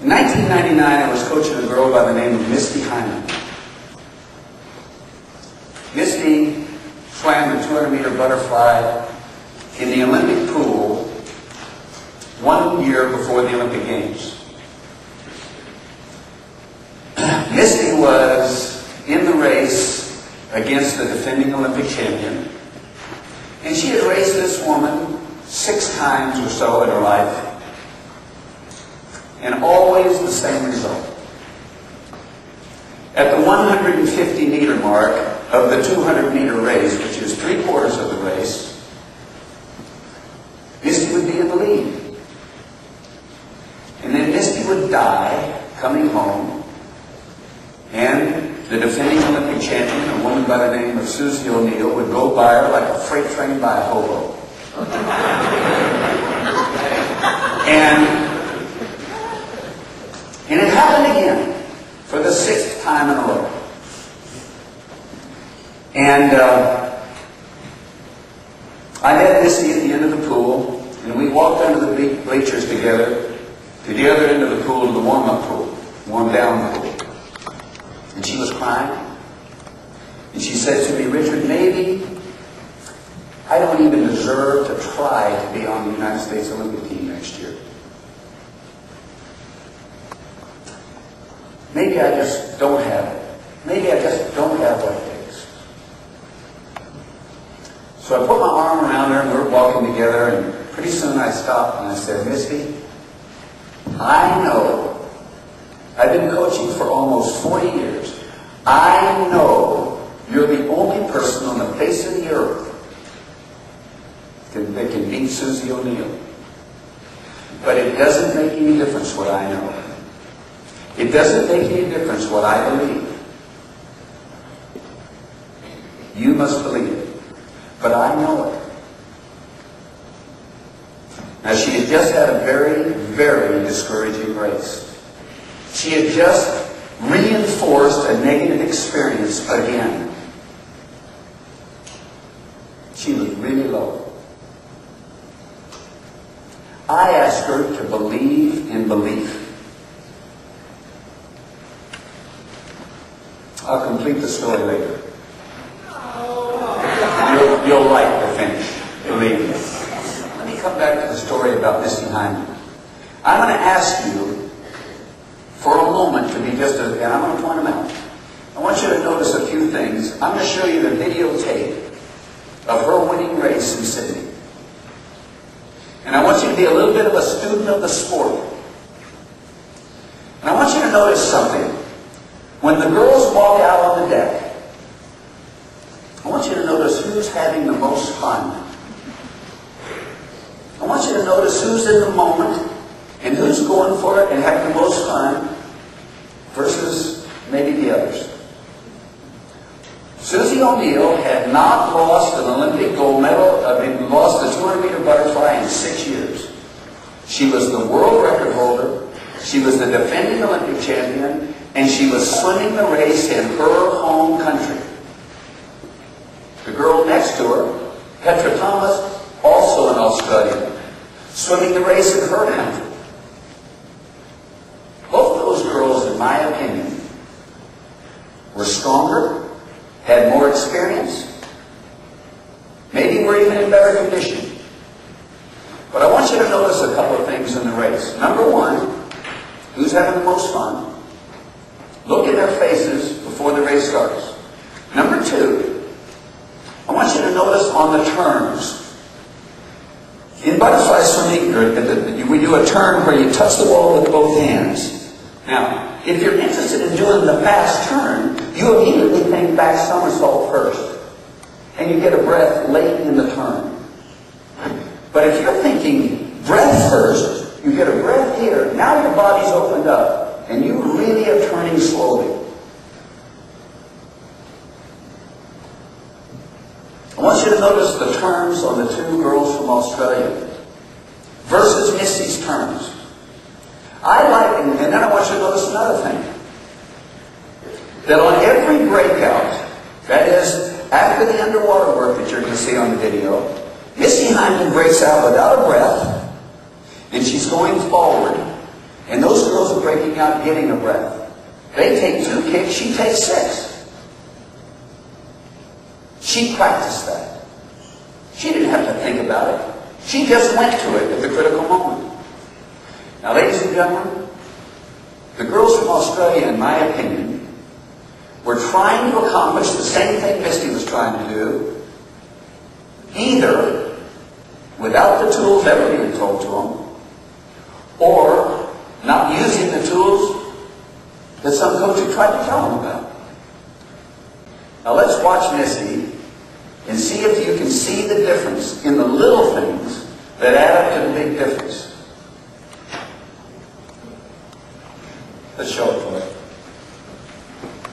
In 1999, I was coaching a girl by the name of Misty Hyman. Misty swam the 200-meter butterfly in the Olympic pool 1 year before the Olympic Games. Misty was in the race against the defending Olympic champion, and she had raced this woman 6 times or so in her life, and always the same result. At the 150-meter mark of the 200-meter race, which is 3/4 of the race, Misty would be in the lead. And then Misty would die coming home, and the defending Olympic champion, a woman by the name of Susie O'Neill, would go by her like a freight train by a hobo. And it happened again for the 6th time in a row. And I met Misty at the end of the pool, and we walked under the bleachers together to the other end of the pool, to the warm-up pool, warm-down pool. And she was crying. And she said to me, "Richard, maybe I don't even deserve to try to be on the United States Olympic team next year. Maybe I just don't have it. Maybe I just don't have what it takes." So I put my arm around her, and we were walking together, and pretty soon I stopped and I said, "Misty, I know, I've been coaching for almost 40 years. I know you're the only person on the face of the earth that can beat Susie O'Neill. But it doesn't make any difference what I know. It doesn't make any difference what I believe. You must believe it. But I know it." Now, she had just had a very, very discouraging race. She had just reinforced a negative experience again. She was really low. I asked her to believe in belief. I'll complete the story later. You'll like the finish, believe me. Let me come back to the story about Misty Hyman. I'm going to ask you for a moment to be just and I'm going to point them out. I want you to notice a few things. I'm going to show you the videotape of her winning race in Sydney. And I want you to be a little bit of a student of the sport. And I want you to notice something. When the girls walk out on the deck, I want you to notice who's having the most fun. I want you to notice who's in the moment and who's going for it and having the most fun versus maybe the others. Susie O'Neill had not lost an Olympic gold medal, lost the 200-meter butterfly in 6 years. She was the world record holder, she was the defending Olympic champion, and she was swimming the race in her home country. The girl next to her, Petra Thomas, also an Australian, swimming the race in her country. Both those girls, in my opinion, were stronger, had more experience, maybe were even in better condition. But I want you to notice a couple of things in the race. Number one, who's having the most fun? Look in their faces before the race starts. Number two, I want you to notice on the turns. In butterfly swimming, we do a turn where you touch the wall with both hands. Now, if you're interested in doing the fast turn, you immediately think back somersault first. And you get a breath late in the turn. But if you're thinking breath first, you get a breath here. Now your body's opened up, and you really are turning slowly. I want you to notice the turns on the two girls from Australia versus Misty's turns. I like, and then I want you to notice another thing. That on every breakout, that is, after the underwater work that you're going to see on the video, Misty Hyman breaks out without a breath, and she's going forward, And those girls are breaking out, getting a breath. They take 2 kicks, she takes 6. She practiced that. She didn't have to think about it. She just went to it at the critical moment. Now, ladies and gentlemen, the girls from Australia, in my opinion, were trying to accomplish the same thing Misty was trying to do, either without the tools ever being told to them, or not using the tools that some coach had tried to tell them about. Now let's watch Misty and see if you can see the difference in the little things that add up to the big difference.